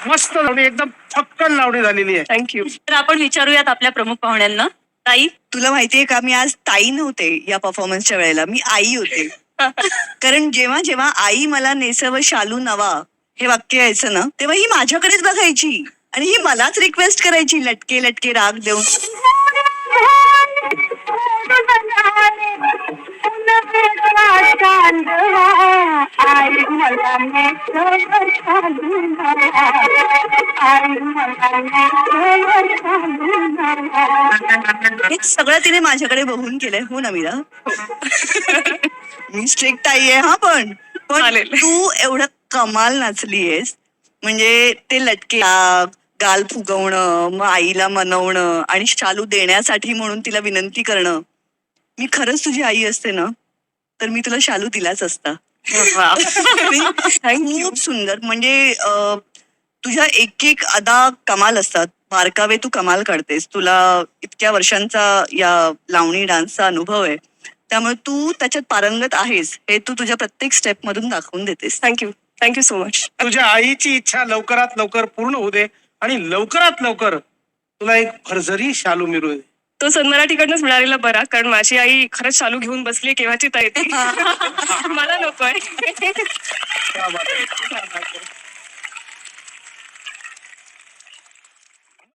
मस्त लावणी, एकदम फक्कड लावणी झालेली आहे. थँक्यू. तर आपण विचारूयात आपल्या प्रमुख पाहुण्यांना. ताई, तुला माहितीये का, मी आज ताई नव्हते या परफॉर्मन्सच्या वेळेला, मी आई होते. कारण जेव्हा जेव्हा आई मला नेसव शालू नवा हे वाक्य यायचं ना, तेव्हा ही माझ्याकडेच बघायची आणि ही मलाच रिक्वेस्ट करायची, लटके लटके राग देऊन. हे सगळं तिने माझ्याकडे बघून केलंय. हो ना मीरा? मी स्ट्रिक्ट आई आहे हा, पण तू एवढं कमाल नाचलीयस. म्हणजे ते लटके गाल फुगवणं, मग आईला मनवणं आणि शालू देण्यासाठी म्हणून तिला विनंती करणं. मी खरंच तुझी आई असते ना, तर मी तुला शालू दिलाच असता. खूप सुंदर. म्हणजे तुझ्या एक एक अदा कमाल असतात, बारकावे तू कमाल काढतेस. तुला इतक्या वर्षांचा या लावणी डान्सचा अनुभव आहे, त्यामुळे तू त्याच्यात पारंगत आहेस हे तू तुझ्या प्रत्येक स्टेप मधून दाखवून देतेस. Thank you so much. तुझ्या आईची इच्छा लवकरात लवकर पूर्ण होऊ दे आणि लवकरात लवकर तुला एक भरजरी शालू मिळू दे. तो सन्मराठीकडनंच मिळालेला बरा, कारण माझी आई खरंच शालू घेऊन बसली केव्हाची ताई. मला नकोय.